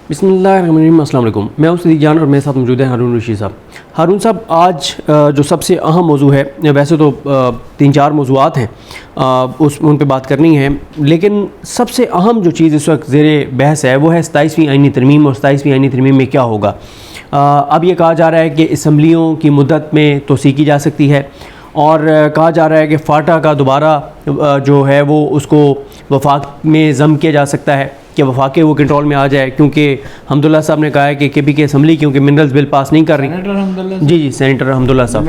बिस्मिल्लाहिर्रहमानिर्रहीम, अस्सलाम वालेकुम। मैं हूं सदीक जान और मेरे साथ मौजूद हैं हारून रशीद साहब। हारून साहब, आज जो सबसे अहम मौजू है, वैसे तो 3-4 मौजूआत हैं उन पे बात करनी है, लेकिन सबसे अहम जो चीज़ इस वक्त ज़ेरे बहस है वो है 27वीं आईनी तरमीम। और 27वीं आईनी तरमीम में क्या होगा? अब ये कहा जा रहा है कि असम्बलियों की मुद्दत में तोसी की जा सकती है और कहा जा रहा है कि फ़ाटा का दोबारा जो है वो उसको वफाक में ज़म किया जा सकता है कि वफाक वो कंट्रोल में आ जाए, क्योंकि हमदुल्ला साहब ने कहा है कि के असम्बली क्योंकि मिनरल्स बिल पास नहीं कर रही। जी, सेनेटर हमदुल्ला साहब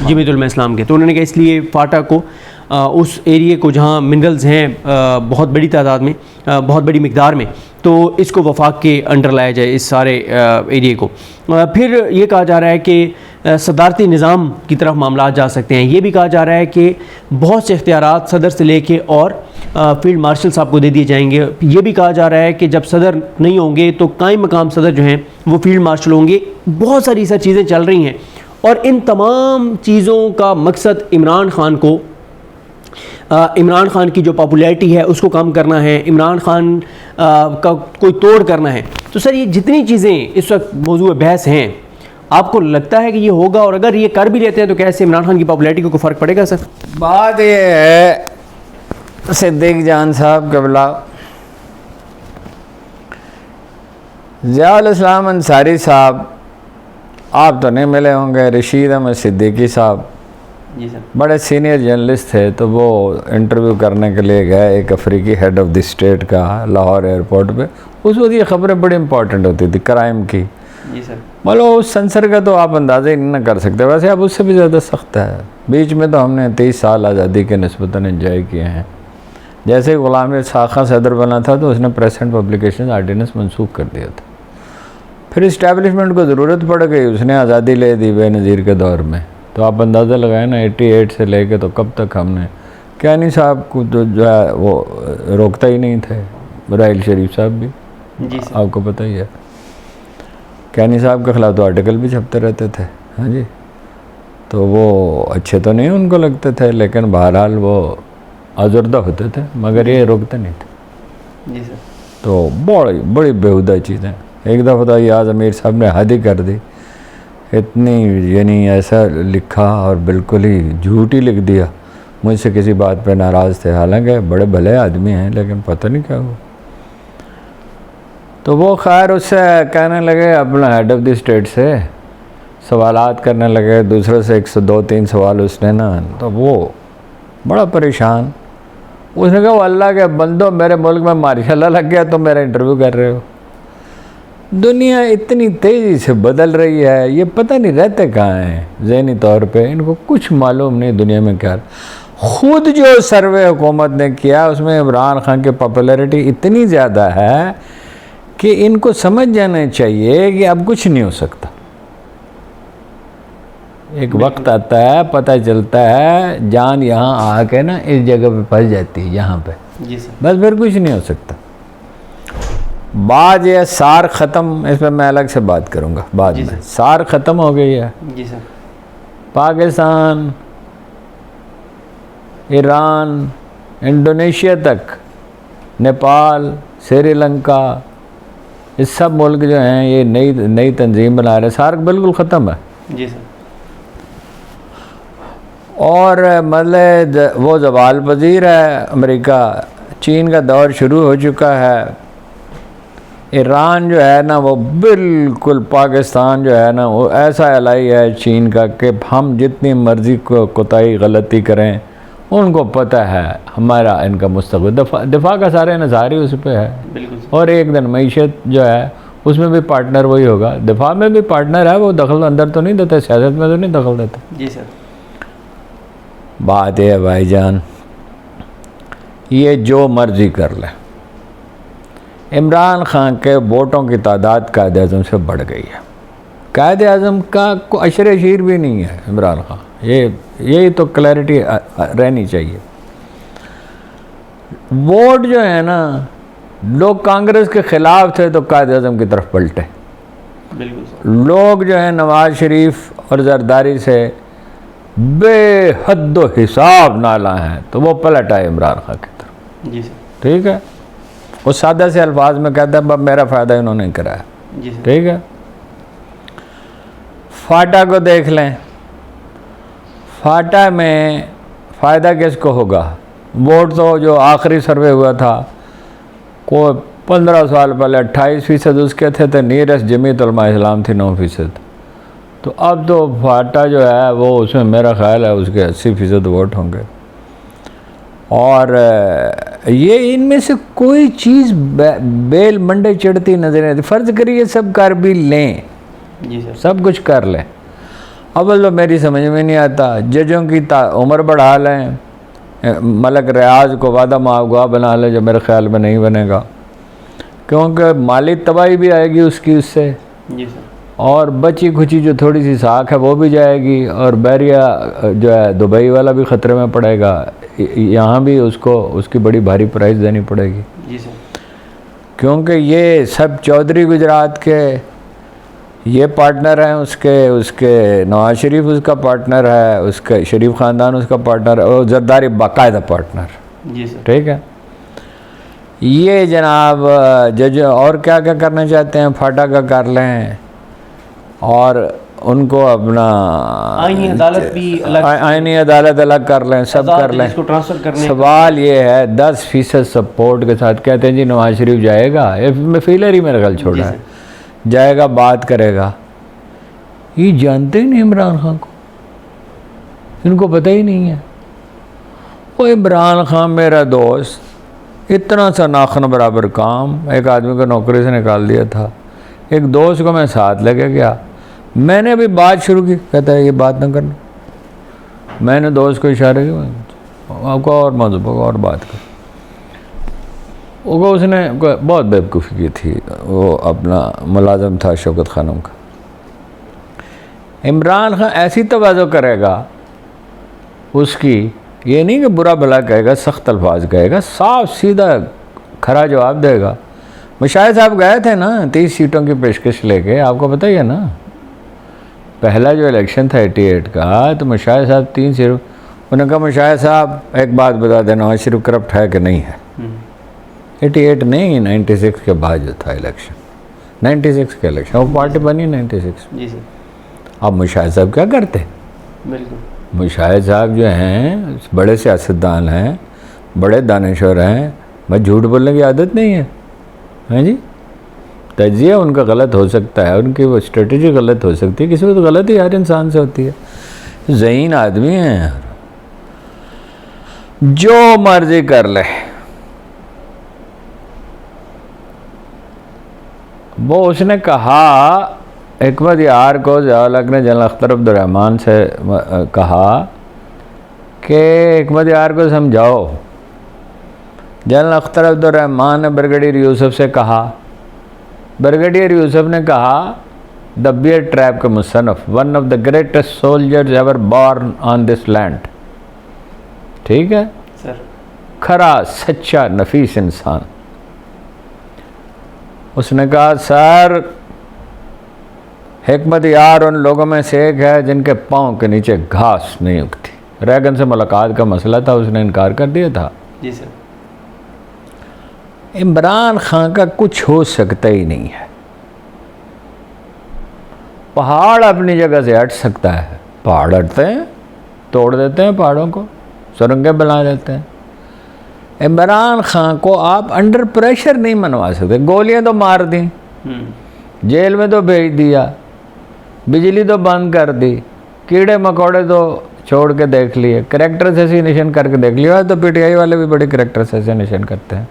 जमीयत उलमा इस्लाम के, तो उन्होंने कहा इसलिए फ़ाटा को उस एरिए को जहाँ मिनरल्स हैं बहुत बड़ी तादाद में, बहुत बड़ी मिकदार में, तो इसको वफाक के अंडर लाया जाए इस सारे एरिए को। फिर ये कहा जा रहा है कि सदारती निज़ाम की तरफ मामला जा सकते हैं। ये भी कहा जा रहा है कि बहुत से इख्तियारात सदर से लेके और फील्ड मार्शल साहब को दे दिए जाएंगे। ये भी कहा जा रहा है कि जब सदर नहीं होंगे तो कायम मकाम सदर जो हैं वो फील्ड मार्शल होंगे। बहुत सारी ऐसी चीज़ें चल रही हैं और इन तमाम चीज़ों का मकसद इमरान ख़ान की जो पॉपुलैरिटी है उसको कम करना है, इमरान ख़ान का कोई तोड़ करना है। तो सर, ये जितनी चीज़ें इस वक्त मौजूद बहस हैं, आपको लगता है कि ये होगा? और अगर ये कर भी लेते हैं तो कैसे इमरान ख़ान की पॉपुलैरिटी को कोई फ़र्क पड़ेगा? सर, बात ये है सिद्दीक जान साहब, कबला ज़ियाउल इस्लाम अंसारी साहब, आप तो नहीं मिले होंगे, रशीद अहमद सिद्दीकी साहब जी सर, बड़े सीनियर जर्नलिस्ट थे, तो वो इंटरव्यू करने के लिए गए एक अफ्रीकी हेड ऑफ द स्टेट का लाहौर एयरपोर्ट पे। उस वक्त ये ख़बरें बड़ी इंपॉर्टेंट होती थी क्राइम की। जी सर, मतलब उस सेंसर का तो आप अंदाज़ा ही नहीं कर सकते। वैसे अब उससे भी ज़्यादा सख्त है। बीच में तो हमने 30 साल आज़ादी के निस्बतन एंजॉय किए हैं। जैसे गुलाम साखा सदर बना था तो उसने प्रेस एंड पब्लिकेशन आर्डिनेंस मनसूख कर दिया था। फिर इस्टेब्लिशमेंट को ज़रूरत पड़ गई, उसने आज़ादी ले दी बेनज़ीर के दौर में। तो आप अंदाज़ा लगाएं ना, 88 से लेके तो कब तक हमने कैनी साहब को तो जो है वो रोकता ही नहीं थे, राहिल शरीफ साहब भी, जी सर, आपको पता ही है। कैनी साहब के ख़िलाफ़ तो आर्टिकल भी छपते रहते थे। हाँ जी, तो वो अच्छे तो नहीं उनको लगते थे, लेकिन बहरहाल वो आज़ुर्दा होते थे, मगर ये रोकते नहीं थे। जी सर, तो बड़ी बड़ी बेहुदा चीज़ें। एक दफ़ा तो याद अमीर साहब ने हद ही कर दी, इतनी यानी ऐसा लिखा और बिल्कुल ही झूठ ही लिख दिया। मुझसे किसी बात पे नाराज़ थे, हालांकि बड़े भले आदमी हैं, लेकिन पता नहीं क्या हुआ। तो वो खैर उससे कहने लगे, अपना हेड ऑफ़ द स्टेट से सवालात करने लगे, दूसरे से 102-3 सवाल उसने ना, तो वो बड़ा परेशान। उसने कहा, अल्लाह के बंदो, मेरे मुल्क में मार्शल लॉ लग गया तो मेरा इंटरव्यू कर रहे हो। दुनिया इतनी तेज़ी से बदल रही है, ये पता नहीं रहते कहाँ हैं ज़हनी तौर पे, इनको कुछ मालूम नहीं दुनिया में क्या। ख़ुद जो सर्वे हुकूमत ने किया उसमें इमरान ख़ान की पॉपुलैरिटी इतनी ज़्यादा है कि इनको समझ जाना चाहिए कि अब कुछ नहीं हो सकता। एक वक्त आता है, पता चलता है, जान यहाँ आके ना इस जगह पे फंस जाती है, यहाँ पे। जी सर, बस फिर कुछ नहीं हो सकता। बात यह सार ख़त्म, इस पर मैं अलग से बात करूँगा बाद में। सार ख़त्म हो गई है। जी सर, पाकिस्तान, ईरान, इंडोनेशिया तक, नेपाल, श्रीलंका, ये सब मुल्क जो हैं ये नई तंजीम बना रहे हैं। सार्क बिल्कुल ख़त्म है। जी सर, और मतलब वो ज़वाल पज़ीर है अमेरिका, चीन का दौर शुरू हो चुका है। ईरान जो है ना वो बिल्कुल, पाकिस्तान जो है ना वो ऐसा एलाई है चीन का कि हम जितनी मर्ज़ी को कोताही गलती करें, उनको पता है हमारा इनका मुस्तक़बिल। दिफा का सारे नज़ारे उस पर है। बिल्कुल। और एक दिन मईशत जो है उसमें भी पार्टनर वही होगा, दिफा में भी पार्टनर है। वो दखल अंदर तो नहीं देते, सियासत में तो नहीं दखल देते। जी सर, बात यह है भाईजान, ये जो मर्ज़ी कर ले, इमरान ख़ान के वोटों की तादाद कायद आज़म से बढ़ गई है। कायद आज़म का कोई अशर शीर भी नहीं है इमरान ख़ान। ये तो क्लैरिटी रहनी चाहिए। वोट जो है ना, लोग कांग्रेस के ख़िलाफ़ थे तो कायद आज़म की तरफ पलटे। बिल्कुल। लोग जो है नवाज शरीफ और जरदारी से बेहद हिसाब नाला हैं तो वो पलट आए इमरान ख़ान की तरफ। जी सर, ठीक है। वो सादा से अल्फाज में कहता है अब मेरा फ़ायदा इन्होंने कराया। जी सर। ठीक है, फाटा को देख लें, फाटा में फ़ायदा किसको होगा? वोट तो जो आखिरी सर्वे हुआ था को 15 साल पहले 28% उसके थे, तो नीयरेस्ट जमीयत उलमा इस्लाम थी 9%। तो अब तो फाटा जो है वो उसमें मेरा ख्याल है उसके 80% वोट होंगे। और ये इनमें से कोई चीज़ बेल मंडे चढ़ती नजर नहीं आती। फ़र्ज़ करिए सब कर भी लें, जी सर। सब कुछ कर लें, अव्वल तो मेरी समझ में नहीं आता जजों की उम्र बढ़ा लें, मलक रियाज को वादा माहगुआ बना लें, जो मेरे ख्याल में नहीं बनेगा, क्योंकि माली तबाही भी आएगी उसकी उससे। जी सर। और बची खुची जो थोड़ी सी साख है वो भी जाएगी, और बैरिया जो है दुबई वाला भी ख़तरे में पड़ेगा, यहाँ भी उसको उसकी बड़ी भारी प्राइस देनी पड़ेगी। जी सर। क्योंकि ये सब चौधरी गुजरात के ये पार्टनर हैं, उसके नवाज शरीफ उसका पार्टनर है, उसके शरीफ ख़ानदान उसका पार्टनर है, और जरदारी बाकायदा पार्टनर। जी सर। ठीक है, ये जनाब जज और क्या क्या करना चाहते हैं, फाटा का कर लें, और उनको अपना आईनी अदालत भी अलग, आईनी अदालत अलग कर लें, सब कर लें। इसको ट्रांसफ़र करने सवाल ये है 10% सपोर्ट के साथ कहते हैं जी नवाज शरीफ जाएगा, ये फीलर ही मेरा ख्याल छोड़ा है, जाएगा बात करेगा। ये जानते ही नहीं इमरान खान को, इनको पता ही नहीं है। वो इमरान खान मेरा दोस्त, इतना सा नाखन बराबर काम, एक आदमी को नौकरी से निकाल दिया था, एक दोस्त को मैं साथ लेके गया, मैंने अभी बात शुरू की, कहता है ये बात ना करना। मैंने दोस्त को इशारे किया आपको और मौजूद और बात कर, वो उसने बहुत बेवकूफ़ी की थी, वो अपना मुलाजम था शौकत खानम का। इमरान खान ऐसी तवाज़ो करेगा उसकी, ये नहीं कि बुरा भला कहेगा, सख्त अल्फाज कहेगा, साफ सीधा खरा जवाब देगा। मुशाहिद साहब गए थे ना 30 सीटों की पेशकश लेके, आपको पता ही है ना, पहला जो इलेक्शन था 88 का, तो मुशाहिद साहब 3 सीट, उन्होंने कहा मुशाहिद साहब एक बात बता देना, नवाज शरीफ करप्ट है कि नहीं है। 88 नहीं, 96 के बाद जो था इलेक्शन, 96 के इलेक्शन, वो पार्टी बनी 96। जी सर। अब मुशाहिद साहब क्या करते? बिल्कुल। मुशाहिद साहब जो हैं बड़े सियासतदान हैं, बड़े दानिशवर हैं, बस झूठ बोलने की आदत नहीं है, हैं जी। तजिया उनका गलत हो सकता है, उनकी वो स्ट्रेटजी गलत हो सकती है, किसी को तो गलत ही हर इंसान से होती है। ज़हीन आदमी हैं यार, जो मर्जी कर ले। वो उसने कहा हिकमत यार को, ज़ियाउल-हक ने जनरल अख्तर अब्दुर्रहमान से कहा कि हिकमत यार को समझाओ। जनरल अख्तर अब्दुर्रहमान ने ब्रिगेडियर यूसुफ से कहा, ब्रिगेडियर यूसुफ ने कहा द बियर ट्रैप के Musannaf, one of the greatest soldiers ever born on this land. ठीक है सर। खरा सच्चा नफीस इंसान। उसने कहा सर हिकमत यार उन लोगों में से एक है जिनके पाँव के नीचे घास नहीं उगती। रैगन से मुलाकात का मसला था, उसने इनकार कर दिया था। जी सर। इमरान खान का कुछ हो सकता ही नहीं है। पहाड़ अपनी जगह से हट सकता है, पहाड़ हटते हैं, तोड़ देते हैं पहाड़ों को, सुरंगें बना देते हैं। इमरान खान को आप अंडर प्रेशर नहीं मनवा सकते। गोलियां तो मार दी, जेल में तो भेज दिया, बिजली तो बंद कर दी, कीड़े मकोड़े तो छोड़ के देख लिए, करेक्टर असैसिनेशन करके देख लिया। तो पीटीआई वाले भी बड़े करेक्टर असैसिनेशन करते हैं,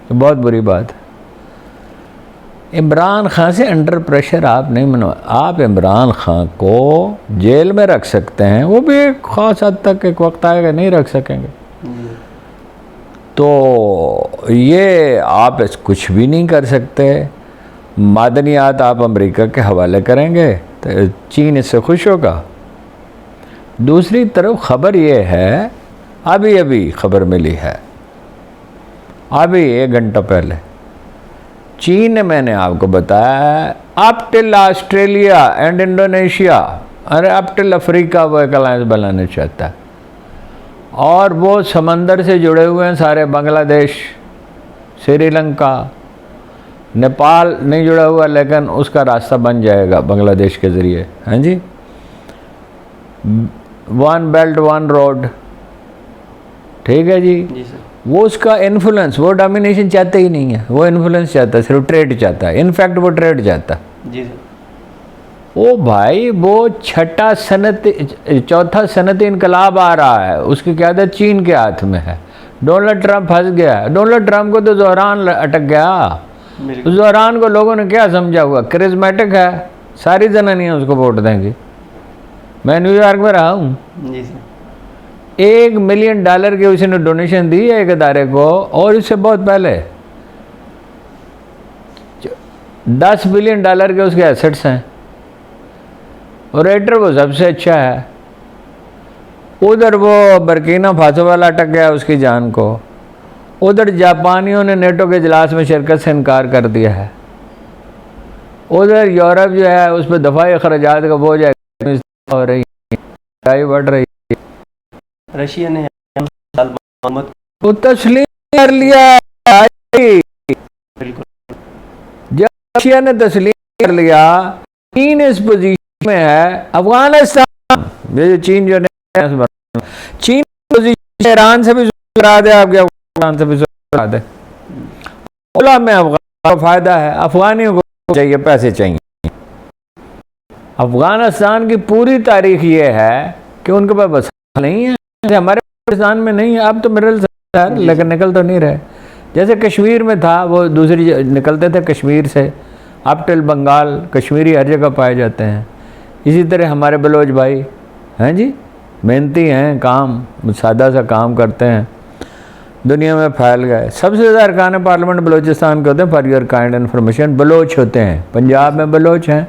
तो बहुत बुरी बात है। इमरान खान से अंडर प्रेशर आप नहीं मनवा। आप इमरान खान को जेल में रख सकते हैं, वो भी एक ख़ास हद तक एक वक्त आएगा नहीं रख सकेंगे। तो ये आप कुछ भी नहीं कर सकते। मादनियात आप अमेरिका के हवाले करेंगे तो चीन इससे खुश होगा। दूसरी तरफ ख़बर ये है, अभी अभी खबर मिली है, अभी 1 घंटा पहले, चीन ने, मैंने आपको बताया, up till Australia and Indonesia, अरे अप टिल अफ्रीका वो एक अलायंस बनाना चाहता है। और वो समंदर से जुड़े हुए हैं सारे, बांग्लादेश, श्रीलंका, नेपाल नहीं जुड़ा हुआ लेकिन उसका रास्ता बन जाएगा बांग्लादेश के ज़रिए। हाँ जी, वन बेल्ट वन रोड, ठीक है जी। जी सर। वो उसका इन्फ्लुएंस, वो डोमिनेशन चाहता ही नहीं है, वो इन्फ्लुएंस चाहता है, सिर्फ ट्रेड चाहता है। इनफैक्ट वो ट्रेड चाहता है। जी सर। ओ भाई, वो चौथा सनती इनकलाब आ रहा है, उसकी क़यादत चीन के हाथ में है। डोनाल्ड ट्रंप फंस गया है। डोनाल्ड ट्रंप को तो ज़ोहरान अटक गया। उस ज़ोहरान को लोगों ने क्या समझा हुआ, करिश्मेटिक है, सारी जनानियाँ उसको वोट देंगी। मैं न्यूयॉर्क में रहा हूँ। जी सर। $1 मिलियन की उसने डोनेशन दी है एक अदारे को, और इससे बहुत पहले $10 बिलियन के उसके एसेट्स हैं। ऑरेटर वो सबसे अच्छा है। उधर वो बर्किना फासो वाला अटक गया उसकी जान को। उधर जापानियों ने नेटो के इजलास में शिरकत से इनकार कर दिया है। उधर यूरोप जो है उस पर दफाई अखराजात का बोझ हो रही है, बढ़ रही है। रशिया ने वो तस्लीम कर लिया। बिल्कुल। जब रशिया ने तस्लीम कर लिया, चीन इस पोजीशन में है। अफगानिस्तान, ये चीन जो है, चीन पोजीशन ईरान से भी करा दे, आपके अफगान से भी करा दे। ओला में अफगान को फायदा है, अफगानियों को चाहिए, पैसे चाहिए। अफगानिस्तान की पूरी तारीख ये है कि उनके पास बस नहीं है, हमारे पाकिस्तान में नहीं है। अब तो मिनरल है लेकिन निकल तो नहीं रहे। जैसे कश्मीर में था, वो दूसरी निकलते थे कश्मीर से, अब टिल बंगाल, कश्मीरी हर जगह पाए जाते हैं। इसी तरह हमारे बलोच भाई हैं जी, मेहनती हैं, काम सादा सा काम करते हैं, दुनिया में फैल गए। सबसे ज़्यादा अरकान पार्लियामेंट बलोचिस्तान के होते हैं। For your kind information, Baloch होते हैं। पंजाब में बलोच हैं,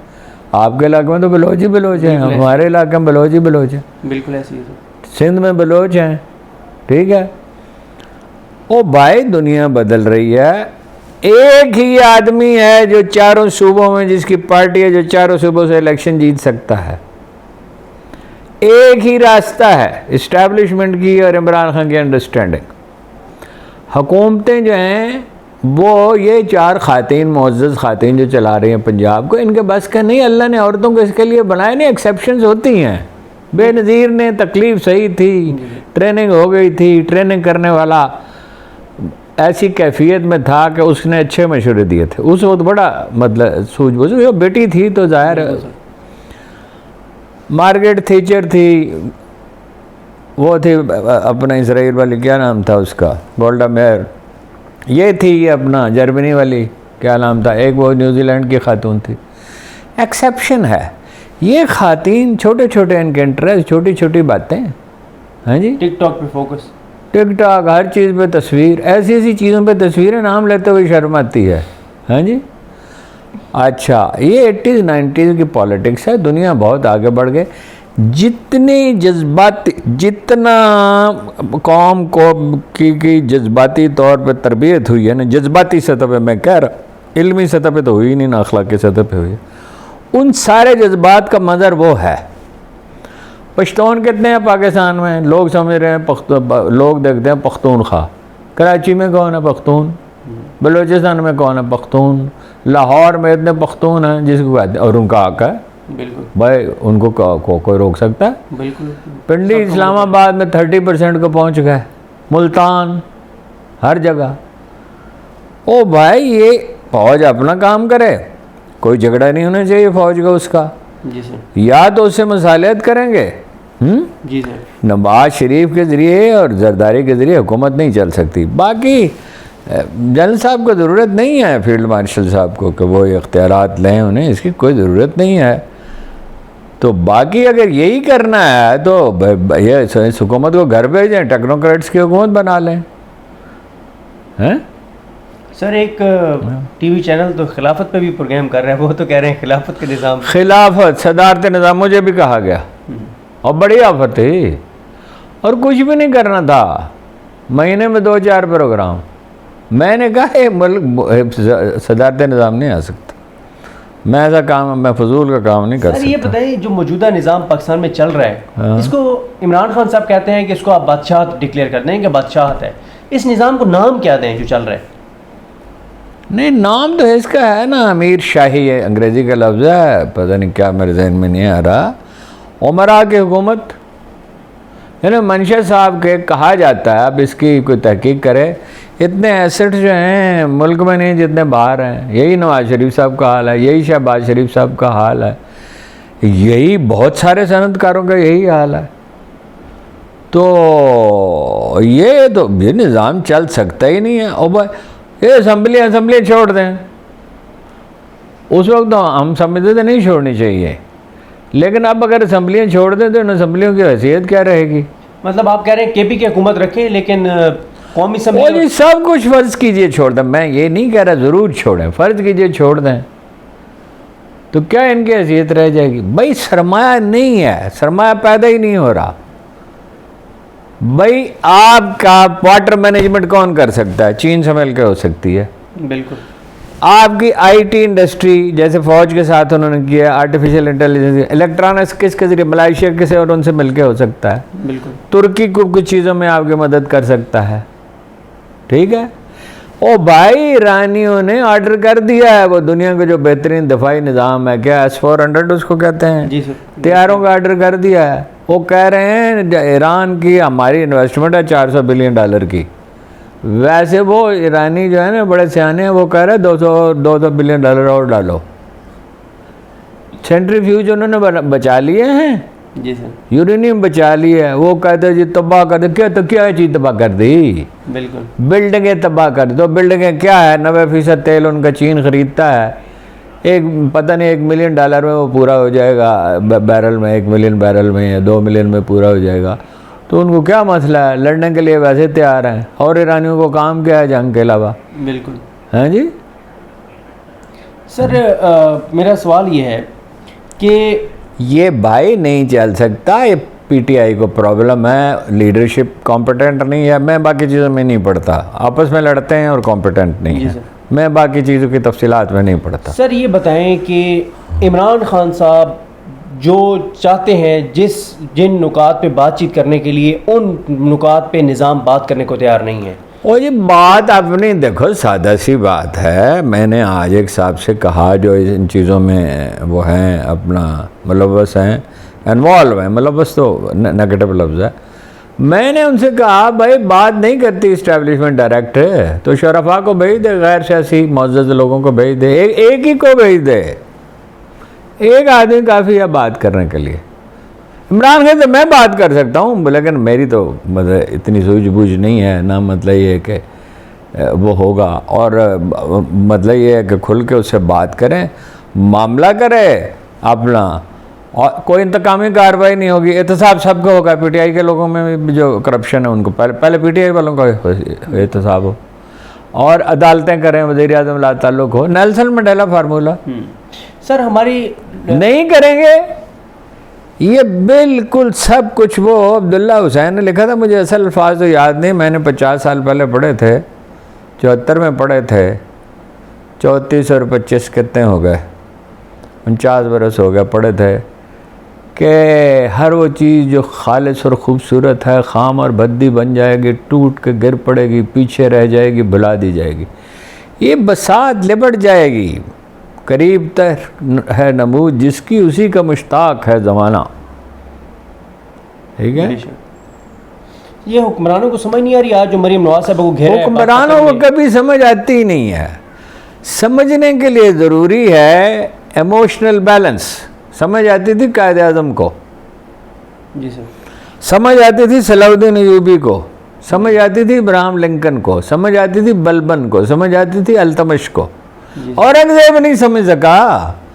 आपके इलाके में तो बलोच ही बलोच हैं, हमारे इलाके में बलोच ही बलोच हैं। बिल्कुल ऐसी है। सिंध में बलोच हैं, ठीक है। ओ भाई, दुनिया बदल रही है। एक ही आदमी है जो चारों सूबों में, जिसकी पार्टी है जो चारों सूबों से इलेक्शन जीत सकता है। एक ही रास्ता है इस्टेब्लिशमेंट की और इमरान खान की अंडरस्टैंडिंग। हुकूमतें जो हैं वो ये 4 खातीन, मुअज़्ज़ज़ खातीन जो चला रही हैं पंजाब को, इनके बस का नहीं। अल्लाह ने औरतों को इसके लिए बनाया नहीं, एक्सेप्शंस होती हैं। बेनज़ीर ने तकलीफ़ सही थी, ट्रेनिंग हो गई थी, ट्रेनिंग करने वाला ऐसी कैफियत में था कि उसने अच्छे मशवरे दिए थे। उस वक्त बड़ा मतलब सूझबूझ, वो बेटी थी तो ज़ाहिर। मार्गरेट थैचर थी, वो थी अपना इसराइल वाली, क्या नाम था उसका, गोल्डा मेयर। ये थी ये अपना जर्मनी वाली, क्या नाम था, एक वो न्यूजीलैंड की खातून थी। एक्सेप्शन है ये खातीन, छोटे छोटे इनके इंटरेस्ट, छोटी छोटी बातें। हाँ जी, टिकटॉक पे फोकस, टिकटॉक, हर चीज़ पे तस्वीर, ऐसी ऐसी चीज़ों पे तस्वीरें नाम लेते हुए शर्म आती है। हाँ जी। अच्छा, ये 80s 90s की पॉलिटिक्स है। दुनिया बहुत आगे बढ़ गए। जितनी जज्बाती, जितना कौम को की जज्बाती तौर पर तरबियत हुई है ना, जज्बाती सतह पे मैं कह रहा, इल्मी सतह पे तो हुई नहीं ना, अखलाकी सतह पे हुई है। उन सारे जज्बात का मज़र वो है। पश्तून कितने हैं पाकिस्तान में, लोग समझ रहे हैं लोग देखते हैं पख्तूनख्वा। कराची में कौन है पख्तून, बलूचिस्तान में कौन है पख्तून, लाहौर में इतने पख्तून हैं जिसको कहते हैं, और उनका हक है। बिल्कुल भाई, उनको कोई रोक सकता है? बिल्कुल। पिंडी इस्लामाबाद में 30% को पहुंच गए, मुल्तान, हर जगह। ओ भाई, ये फौज अपना काम करे, कोई झगड़ा नहीं होना चाहिए फौज का उसका। जी सर। या तो उससे मसालियत करेंगे। जी सर। नवाज शरीफ के ज़रिए और जरदारी के ज़रिए हुकूमत नहीं चल सकती। बाकी जनरल साहब को ज़रूरत नहीं है, फील्ड मार्शल साहब को, कि वो इख्तियारात लें, उन्हें इसकी कोई ज़रूरत नहीं है। तो बाकी अगर यही करना है तो ये इस हुकूमत को घर भेजें, टेक्नोक्रेट्स की हुकूमत बना लें। हैं सर, एक टीवी चैनल तो खिलाफत पे भी प्रोग्राम कर रहे हैं, वो तो कह रहे हैं खिलाफत के निज़ाम, खिलाफत, सदारत निज़ाम, मुझे भी कहा गया और बड़ी आफत थी, और कुछ भी नहीं करना था, महीने में 2-4 प्रोग्राम। मैंने कहा ये मुल्क सदारत निज़ाम नहीं आ सकता, मैं ऐसा काम, मैं फजूल का काम नहीं कर सकता। ये बताइए, जो मौजूदा निज़ाम पाकिस्तान में चल रहा है, हाँ। इसको इमरान खान साहब कहते हैं कि इसको आप बादशाहत डिक्लेयर कर दें कि बादशाहत है, इस निज़ाम को नाम क्या दें जो चल रहा है? नहीं, नाम तो इसका है ना, अमीर शाही है, अंग्रेजी का लफ्ज़ है, पता नहीं क्या मेरे जहन में नहीं आ रहा। उमरा की हुकूमत, यानी मंशा साहब के कहा जाता है, अब इसकी कोई तहकीक करे, इतने एसेट जो हैं मुल्क में नहीं जितने बाहर हैं। यही नवाज शरीफ साहब का हाल है, यही शहबाज शरीफ साहब का हाल है, यही बहुत सारे सनतकारों का यही हाल है। तो ये निज़ाम चल सकता ही नहीं है। और भाई ये असम्बली छोड़ दें, उस वक्त तो हम समझते थे नहीं छोड़नी चाहिए, लेकिन अब अगर असम्बलियाँ छोड़ दें तो इन असम्बलियों की हैसियत क्या रहेगी? मतलब आप कह रहे हैं केपी की हुकूमत रखें, लेकिन कौमी असम्बली सब कुछ फ़र्ज़ कीजिए छोड़ दें। मैं ये नहीं कह रहा ज़रूर छोड़ें, फ़र्ज़ कीजिए छोड़ दें, तो क्या इनकी हैसियत रह जाएगी? भाई सरमाया नहीं है, सरमाया पैदा ही नहीं हो रहा। भाई आपका वाटर मैनेजमेंट कौन कर सकता है? चीन से मिल के हो सकती है। बिल्कुल। आपकी आईटी इंडस्ट्री जैसे फ़ौज के साथ उन्होंने किया, आर्टिफिशियल इंटेलिजेंस, इलेक्ट्रॉनिक्स किसके ज़रिए? मलेशिया के से और उनसे मिलके हो सकता है। बिल्कुल। तुर्की को कुछ चीज़ों में आपकी मदद कर सकता है, ठीक है। ओ भाई ईरानियों ने ऑर्डर कर दिया है, वो दुनिया का जो बेहतरीन दफाई निज़ाम है, क्या S-400 उसको कहते हैं, जी सर, तैयारों का ऑर्डर कर दिया है। वो कह रहे हैं ईरान की हमारी इन्वेस्टमेंट है $400 बिलियन की। वैसे वो ईरानी जो है ना बड़े सियाने हैं, वो कह रहे हैं $200 बिलियन और डालो। सेंट्रीफ्यूज उन्होंने बचा लिए हैं, जी सर, यूरेनियम बचा लिए है। वो कहते हैं जी तबाह कर दे, क्या तो क्या चीज़ तबाह कर दी? बिल्कुल। बिल्डिंगें तबाह कर दी। तो बिल्डिंगें क्या है, 90% तेल उनका चीन ख़रीदता है, पता नहीं $1 मिलियन में वो पूरा हो जाएगा बैरल में, 1 मिलियन बैरल में या 2 मिलियन में पूरा हो जाएगा। तो उनको क्या मसला है, लड़ने के लिए वैसे तैयार हैं। और ईरानियों को काम क्या है जंग के अलावा? बिल्कुल। हैं जी सर मेरा सवाल ये है कि ये भाई नहीं चल सकता, ये पीटीआई को प्रॉब्लम है, लीडरशिप कॉम्पिटेंट नहीं है। मैं बाकी चीज़ों में नहीं पढ़ता, आपस में लड़ते हैं और कॉम्पिटेंट नहीं है, मैं बाकी चीज़ों की तफसीलात में नहीं पढ़ता। सर ये बताएं कि इमरान खान साहब जो चाहते हैं जिन नुकात पे बातचीत करने के लिए, उन नुकात पे निज़ाम बात करने को तैयार नहीं है। और ये बात अपनी देखो, सादा सी बात है। मैंने आज एक साहब से कहा जो इन चीज़ों में वो हैं अपना मुलव्वस हैं, इन्वॉल्व हैं, मुलव्वस तो नेगेटिव लफ्ज़ है। मैंने उनसे कहा भाई बात नहीं करती इस्टेब्लिशमेंट डायरेक्ट है, तो शरफा को भेज दे, गैर सियासी मुअज़्ज़ज़ लोगों को भेज दे, एक ही को भेज दे, एक आदमी काफ़ी है बात करने के लिए। इमरान खान से मैं बात कर सकता हूँ, लेकिन मेरी तो मतलब इतनी सूझबूझ नहीं है ना, मतलब ये है कि वो होगा, और मतलब ये है कि खुल के उससे बात करें, मामला करे अपना, और कोई इंतकामी कार्रवाई नहीं होगी। एहतसाब सबको होगा, पीटीआई के लोगों में भी जो करप्शन है उनको पहले पीटीआई वालों का एहतसाब हो, और अदालतें करें, वज़ीर आज़म ला ताल्लुक़ हो, नेल्सन मंडेला फार्मूला। सर हमारी नहीं करेंगे ये बिल्कुल सब कुछ। वो अब्दुल्ला हुसैन ने लिखा था, मुझे असल अल्फाज तो याद नहीं, मैंने 50 साल पहले पढ़े थे, 74 में पढ़े थे, 34 और 25 कितने हो गए, 49 बरस हो गए पढ़े थे, कि हर वो चीज़ जो खालिस और ख़ूबसूरत है ख़ाम और भद्दी बन जाएगी, टूट के गिर पड़ेगी, पीछे रह जाएगी, भुला दी जाएगी। ये बसात लिपट जाएगी, करीब तक है नमूद जिसकी उसी का मुश्ताक है ज़माना, ठीक है। ये हुक्मरानों को समझ नहीं आ रही, आज जो मरीम नवाज साहब को घेरा है, हुक्मरानों को कभी समझ आती ही नहीं है। समझने के लिए ज़रूरी है इमोशनल बैलेंस। समझ आती थी कायदे आज़म को, जी सर, समझ आती थी सलाउद्दीन अयूबी को, समझ आती थी इब्राहिम लिंकन को, समझ आती थी बलबन को, समझ आती थी अल्तमश को। औरंगजेब नहीं समझ सका।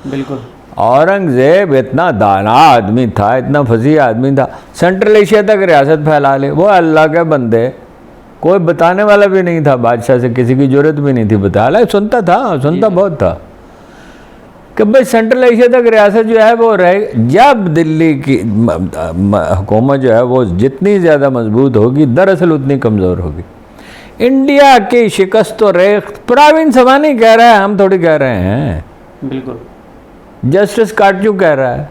बिल्कुल। औरंगजेब इतना दाना आदमी था, इतना फसी आदमी था, सेंट्रल एशिया तक रियासत फैला ले। वो अल्लाह के बंदे, कोई बताने वाला भी नहीं था, बादशाह से किसी की जरूरत भी नहीं थी बताया, सुनता था, सुनता बहुत था कि भाई सेंट्रल एशिया तक रियासत जो है वो रहे। जब दिल्ली की हुकूमत जो है वो जितनी ज़्यादा मजबूत होगी, दरअसल उतनी कमज़ोर होगी। इंडिया की शिकस्त तो रेख प्रवीण सवानी कह रहा है, हम थोड़ी कह रहे हैं। बिल्कुल। जस्टिस काटजू कह रहा है।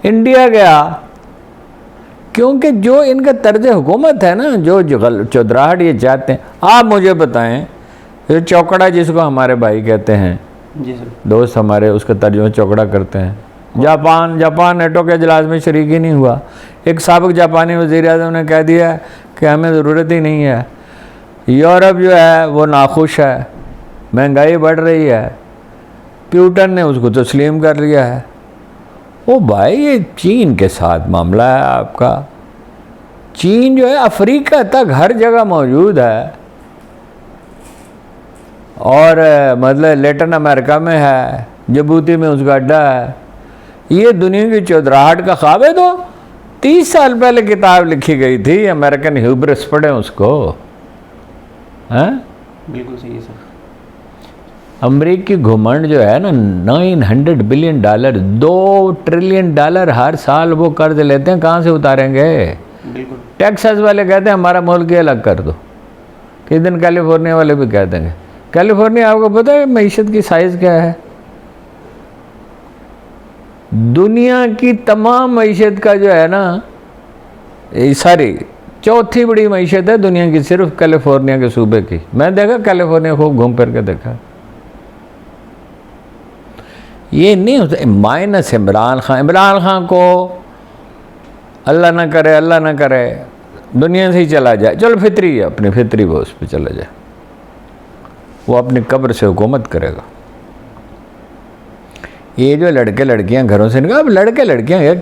इंडिया गया क्योंकि जो इनका तर्ज हुकूमत है ना, जो चौधराहट ये चाहते हैं। आप मुझे बताएं, ये चौकड़ा जिसको हमारे भाई कहते हैं, जी सर। दोस्त हमारे, उसका तर्जुमा चौकड़ा करते हैं। जापान नेटो के इजलास में शरीक ही नहीं हुआ। एक साबिक जापानी वज़ीर-ए-आज़म ने कह दिया कि हमें ज़रूरत ही नहीं है। यूरोप जो है वो नाखुश है, महंगाई बढ़ रही है, प्यूटन ने उसको तस्लीम कर लिया है। ओ भाई, ये चीन के साथ मामला है आपका। चीन जो है अफ्रीका तक हर जगह मौजूद है, और मतलब लेटिन अमेरिका में है, जबूती में उसका अड्डा है। ये दुनिया की चौधराहट का ख्वाब है। तो 30 साल पहले किताब लिखी गई थी, अमेरिकन ह्यूब्रिस, पढ़ें उसको। हैं? बिल्कुल सही है सर। अमरीकी घुमंड जो है ना, $900 बिलियन, $2 ट्रिलियन हर साल वो कर्ज लेते हैं, कहाँ से उतारेंगे? बिल्कुल। टेक्सास वाले कहते हैं हमारा मुल्क ही अलग कर दो, किस दिन कैलिफोर्निया वाले भी कह देंगे। कैलिफोर्निया आपको पता है मईशत की साइज़ क्या है? दुनिया की तमाम मईशत का जो है ना, सारी चौथी बड़ी मईशत है दुनिया की, सिर्फ कैलिफोर्निया के सूबे की। मैं देखा कैलिफोर्निया खूब घूम फिर के देखा। ये नहीं होता। माइनस इमरान खान को अल्लाह ना करे दुनिया से ही चला जाए, चलो फितरी है, अपनी फितरी वो उस पर चला जाए, वो अपनी कब्र से हुकूमत करेगा। ये जो लड़के लड़कियां घरों से निकल, अब लड़के लड़कियां क्या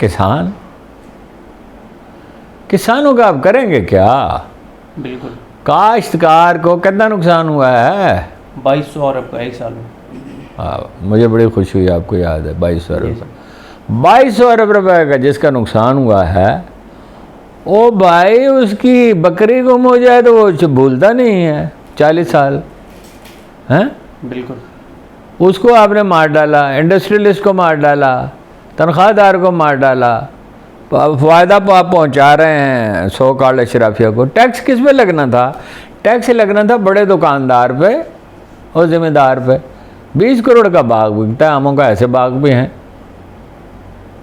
किसानों का अब करेंगे क्या? बिल्कुल। काश्तकार को कितना नुकसान हुआ है? 2200 अरब का एक साल में। हाँ, मुझे बड़ी खुशी हुई, आपको याद है 2200 अरब, 2200 अरब रुपए का जिसका नुकसान हुआ है। ओ भाई, उसकी बकरी गुम हो जाए तो वो भूलता नहीं है 40 साल, हैं? बिल्कुल। उसको आपने मार डाला, इंडस्ट्रियलिस्ट को मार डाला, तनख्वाहदार को मार डाला, फ़ायदा आप पहुँचा रहे हैं सो कॉल्ड अशराफिया को। टैक्स किस पे लगना था? टैक्स लगना था बड़े दुकानदार पे और ज़िम्मेदार पे। 20 करोड़ का बाग बिकता है, आमों का ऐसे बाग भी हैं,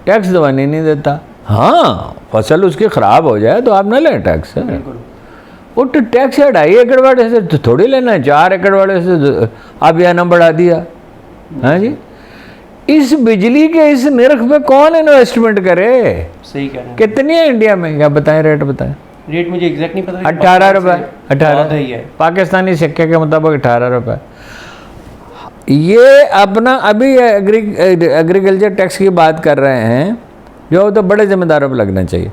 टैक्स दवानी नहीं देता। हाँ, फसल उसकी ख़राब हो जाए तो आप ना लें टैक्स। वो तो टैक्स है 2.5 एकड़ वाले से तो थोड़ी लेना है, 4 एकड़ वाले से आप यहाँ ना बढ़ा दिया। हाँ जी, इस बिजली के इस नर्ख पे कौन इन्वेस्टमेंट करे? सही कह रहे हैं। कितनी है इंडिया में? क्या बताएं, रेट बताएं। रेट मुझे एग्जैक्ट नहीं पता। 18 रुपये, 18 है। पाकिस्तानी सिक्के के मुताबिक 18 रुपये। ये अपना अभी एग्रीकल्चर टैक्स की बात कर रहे हैं, जो तो बड़े जिम्मेदारों पर लगना चाहिए।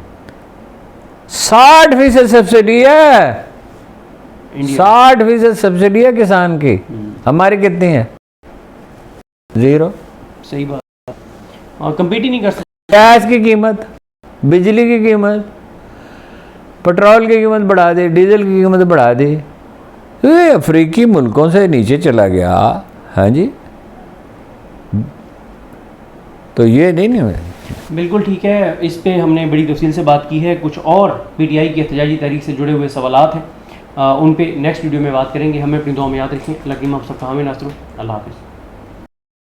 60% सब्सिडी है, 60% सब्सिडी है किसान की। हमारी कितनी है? 0। सही बात। और कंपीट ही नहीं कर सकते। गैस की कीमत, बिजली की कीमत, पेट्रोल की कीमत बढ़ा दी, डीजल की कीमत बढ़ा दी। ये अफ्रीकी मुल्कों से नीचे चला गया। हाँ जी, तो ये नहीं। बिल्कुल ठीक है। इस पे हमने बड़ी तफसील से बात की है। कुछ और पीटीआई की एहतजाजी तहरीक से जुड़े हुए सवालात हैं, उन पे नेक्स्ट वीडियो में बात करेंगे। हमें अपनी दुआ में याद रखें। अल्लाह की हम सबका हामी नासर। अल्लाह हाफ़िज़।